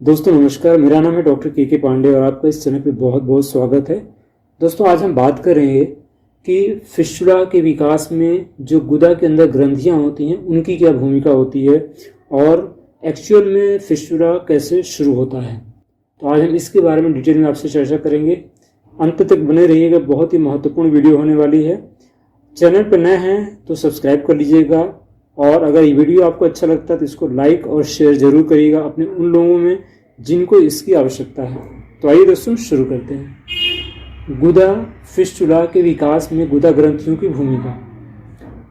दोस्तों नमस्कार, मेरा नाम है डॉक्टर के पांडे और आपका इस चैनल पे बहुत बहुत स्वागत है। दोस्तों आज हम बात करेंगे कि फिस्टुला के विकास में जो गुदा के अंदर ग्रंथियां होती हैं उनकी क्या भूमिका होती है और एक्चुअल में फिस्टुला कैसे शुरू होता है। तो आज हम इसके बारे में डिटेल में आपसे चर्चा करेंगे। अंत तक बने रहिएगा, बहुत ही महत्वपूर्ण वीडियो होने वाली है। चैनल पर नए हैं तो सब्सक्राइब कर लीजिएगा और अगर ये वीडियो आपको अच्छा लगता है तो इसको लाइक और शेयर जरूर करिएगा अपने उन लोगों में जिनको इसकी आवश्यकता है। तो आइए दोस्तों शुरू करते हैं। गुदा फिस्टुला के विकास में गुदा ग्रंथियों की भूमिका।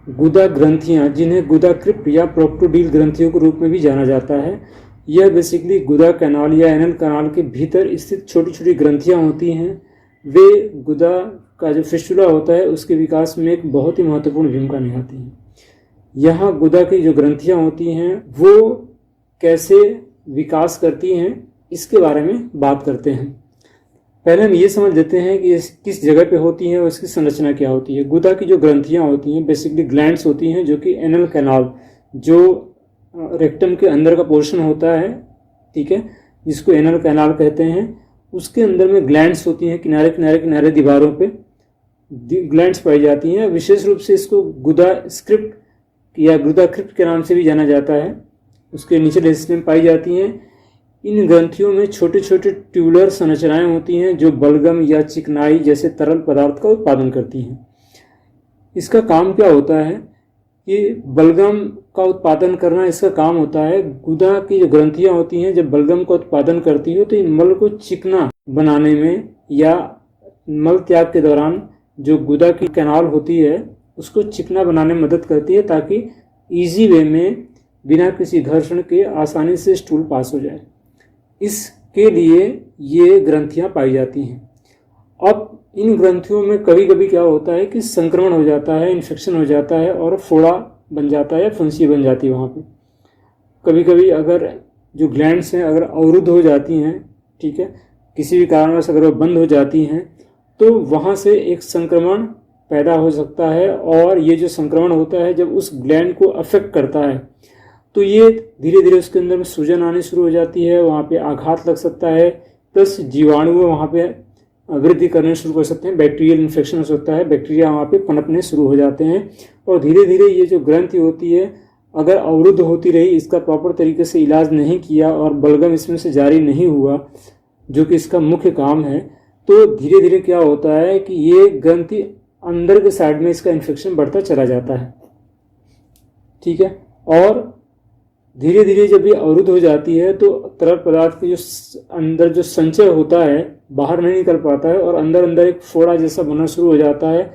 गुदा ग्रंथियां, जिन्हें गुदा क्रिप्ट या प्रोक्टोडील ग्रंथियों के रूप में भी जाना जाता है, यह बेसिकली गुदा कैनाल या एनल कैनाल के भीतर स्थित छोटी छोटी ग्रंथियां होती हैं। वे गुदा का जो फिस्टुला होता है उसके विकास में एक बहुत ही महत्वपूर्ण भूमिका निभाती हैं। यहाँ गुदा की जो ग्रंथियां होती हैं वो कैसे विकास करती हैं इसके बारे में बात करते हैं। पहले हम ये समझ लेते हैं कि किस जगह पे होती है और इसकी संरचना क्या होती है। गुदा की जो ग्रंथियां होती हैं बेसिकली ग्लैंड्स होती हैं, जो कि एनल कैनाल, जो रेक्टम के अंदर का पोर्शन होता है, ठीक है, जिसको एनल कैनाल कहते हैं, उसके अंदर में ग्लैंड्स होती हैं। किनारे किनारे किनारे दीवारों पे ग्लैंड्स पाई जाती हैं। विशेष रूप से इसको गुदा स्क्रिप्ट या गुदा क्रिप्ट के नाम से भी जाना जाता है। उसके निचले हिस्से में पाई जाती हैं। इन ग्रंथियों में छोटे छोटे ट्यूबुलर संरचनाएं होती हैं जो बलगम या चिकनाई जैसे तरल पदार्थ का उत्पादन करती हैं। इसका काम क्या होता है कि बलगम का उत्पादन करना इसका काम होता है। गुदा की जो ग्रंथियां होती हैं जब बलगम का उत्पादन करती है तो इन मल को चिकना बनाने में या मल त्याग के दौरान जो गुदा की कैनाल होती है उसको चिकना बनाने में मदद करती है, ताकि इजी वे में बिना किसी घर्षण के आसानी से स्टूल पास हो जाए। इसके लिए ये ग्रंथियां पाई जाती हैं। अब इन ग्रंथियों में कभी कभी क्या होता है कि संक्रमण हो जाता है, इन्फेक्शन हो जाता है और फोड़ा बन जाता है या फुंसी बन जाती है। वहाँ पे कभी कभी अगर जो ग्लैंड्स हैं अगर अवरुद्ध हो जाती हैं, ठीक है, किसी भी कारणवश अगर वो बंद हो जाती हैं तो वहाँ से एक संक्रमण पैदा हो सकता है। और ये जो संक्रमण होता है जब उस ग्लैंड को अफेक्ट करता है तो ये धीरे धीरे उसके अंदर में सूजन आनी शुरू हो जाती है, वहाँ पे आघात लग सकता है, प्लस जीवाणु वहाँ पे वृद्धि करने शुरू कर सकते हैं, बैक्टीरियल इन्फेक्शन हो सकता है, बैक्टीरिया वहाँ पे पनपने शुरू हो जाते हैं। और धीरे धीरे ये जो ग्रंथि होती है अगर अवरुद्ध होती रही, इसका प्रॉपर तरीके से इलाज नहीं किया और बलगम इसमें से जारी नहीं हुआ जो कि इसका मुख्य काम है, तो धीरे धीरे क्या होता है कि ये ग्रंथि अंदर के साइड में इसका इन्फेक्शन बढ़ता चला जाता है, ठीक है। और धीरे धीरे जब ये अवरुद्ध हो जाती है तो तरल पदार्थ के जो अंदर जो संचय होता है बाहर नहीं निकल पाता है और अंदर अंदर एक फोड़ा जैसा बनना शुरू हो जाता है।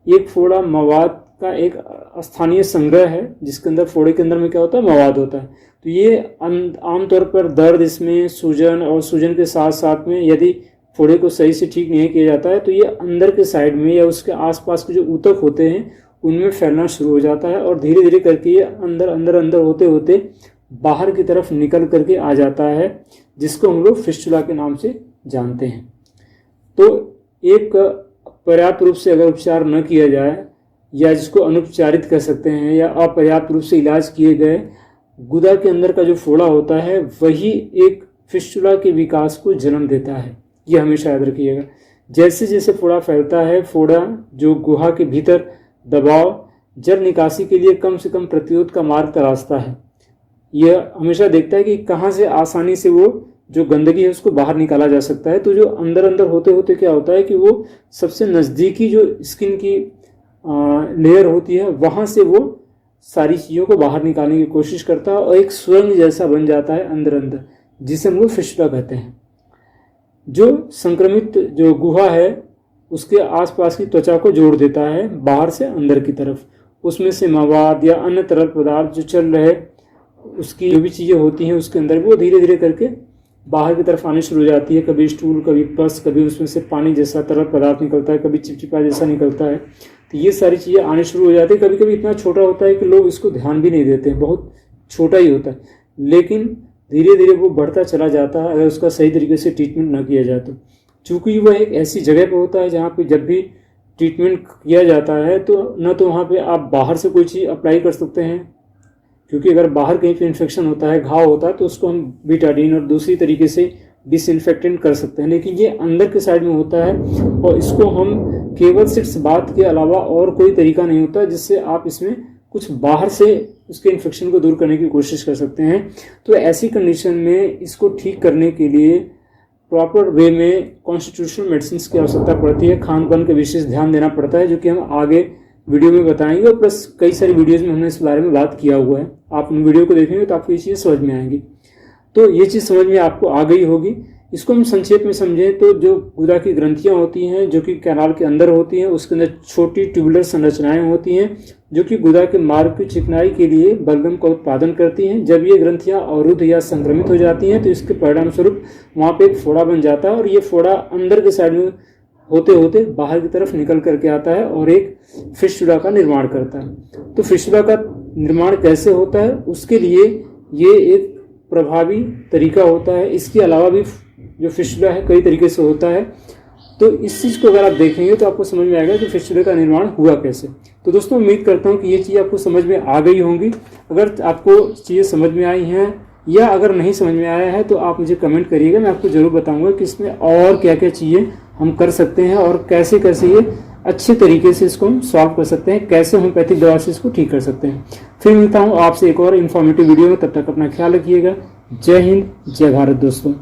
एक फोड़ा मवाद का एक स्थानीय संग्रह है जिसके अंदर फोड़े के अंदर में क्या होता है, मवाद होता है। तो ये आमतौर पर दर्द, इसमें सूजन और सूजन के साथ साथ में यदि फोड़े को सही से ठीक नहीं किया जाता है तो ये अंदर के साइड में या उसके आसपास के जो ऊतक होते हैं उनमें फैलना शुरू हो जाता है और धीरे धीरे करके ये अंदर अंदर अंदर होते होते बाहर की तरफ निकल करके आ जाता है, जिसको हम लोग फिस्टुला के नाम से जानते हैं। तो एक पर्याप्त रूप से अगर उपचार न किया जाए या जिसको अनुपचारित कर सकते हैं या अपर्याप्त रूप से इलाज किए गए, गुदा के अंदर का जो फोड़ा होता है वही एक फिस्टुला के विकास को जन्म देता है। ये हमेशा याद रखिएगा। जैसे जैसे फोड़ा फैलता है, फोड़ा जो गुहा के भीतर दबाव जल निकासी के लिए कम से कम प्रतिरोध का मार्ग तलाशता है। यह हमेशा देखता है कि कहाँ से आसानी से वो जो गंदगी है उसको बाहर निकाला जा सकता है। तो जो अंदर अंदर होते होते क्या होता है कि वो सबसे नज़दीकी जो स्किन की लेयर होती है वहाँ से वो सारी चीज़ों को बाहर निकालने की कोशिश करता है और एक सुरंग जैसा बन जाता है अंदर अंदर, जिसे हम लोग फिस्टुला कहते हैं। जो संक्रमित जो गुहा है उसके आसपास की त्वचा को जोड़ देता है बाहर से अंदर की तरफ। उसमें से मवाद या अन्य तरल पदार्थ जो चल रहे उसकी जो भी चीज़ें होती हैं उसके अंदर वो धीरे धीरे करके बाहर की तरफ आनी शुरू हो जाती है। कभी स्टूल, कभी पस, कभी उसमें से पानी जैसा तरल पदार्थ निकलता है, कभी चिपचिपा जैसा निकलता है। तो ये सारी चीज़ें आनी शुरू हो जाती है। कभी कभी इतना छोटा होता है कि लोग इसको ध्यान भी नहीं देते हैं, बहुत छोटा ही होता है, लेकिन धीरे धीरे वो बढ़ता चला जाता है अगर उसका सही तरीके से ट्रीटमेंट न किया जाए तो। चूँकि वह एक ऐसी जगह पे होता है जहाँ पे जब भी ट्रीटमेंट किया जाता है तो न तो वहाँ पे आप बाहर से कोई चीज़ अप्लाई कर सकते हैं, क्योंकि अगर बाहर कहीं पे इन्फेक्शन होता है, घाव होता है, तो उसको हम बीटाडीन और दूसरी तरीके से डिसइंफेक्टेंट कर सकते हैं। लेकिन ये अंदर के साइड में होता है और इसको हम केवल सिर्फ बात के अलावा और कोई तरीका नहीं होता जिससे आप इसमें कुछ बाहर से उसके इन्फेक्शन को दूर करने की कोशिश कर सकते हैं। तो ऐसी कंडीशन में इसको ठीक करने के लिए प्रॉपर वे में कॉन्स्टिट्यूशनल मेडिसिन की आवश्यकता पड़ती है, खान पान का विशेष ध्यान देना पड़ता है, जो कि हम आगे वीडियो में बताएंगे। और प्लस कई सारी वीडियोज में हमने इस बारे में बात किया हुआ है, आप उन वीडियो को देखेंगे तो आपको ये चीज़ समझ में आएंगी। तो ये चीज़ समझ में आपको आ गई होगी। इसको हम संक्षेप में समझें तो जो गुदा की ग्रंथियां होती हैं जो कि कैनाल के अंदर होती हैं, उसके अंदर छोटी ट्यूबुलर संरचनाएं होती हैं जो कि गुदा के मार्ग की चिकनाई के लिए बलगम का उत्पादन करती हैं। जब ये ग्रंथियां अवरुद्ध या संक्रमित हो जाती हैं तो इसके परिणाम स्वरूप वहाँ पे एक फोड़ा बन जाता है और ये फोड़ा अंदर के साइड में होते होते बाहर की तरफ निकल करके आता है और एक फिस्टुला का निर्माण करता है। तो फिस्टुला का निर्माण कैसे होता है, उसके लिए ये एक प्रभावी तरीका होता है। इसके अलावा भी जो फिस्टुला है कई तरीके से होता है। तो इस चीज़ को अगर आप देखेंगे तो आपको समझ में आएगा कि फिस्टुला का निर्माण हुआ कैसे। तो दोस्तों उम्मीद करता हूँ कि ये चीज़ आपको समझ में आ गई होंगी। अगर आपको चीज़ें समझ में आई हैं या अगर नहीं समझ में आया है तो आप मुझे कमेंट करिएगा, मैं आपको ज़रूर बताऊँगा कि इसमें और क्या क्या चीज़ें हम कर सकते हैं और कैसे कैसे ये अच्छे तरीके से इसको हम सॉल्व कर सकते हैं, कैसे होम्योपैथिक दवा से इसको ठीक कर सकते हैं। फिर मिलता हूँ आपसे एक और इन्फॉर्मेटिव वीडियो में, तब तक अपना ख्याल रखिएगा। जय हिंद, जय भारत दोस्तों।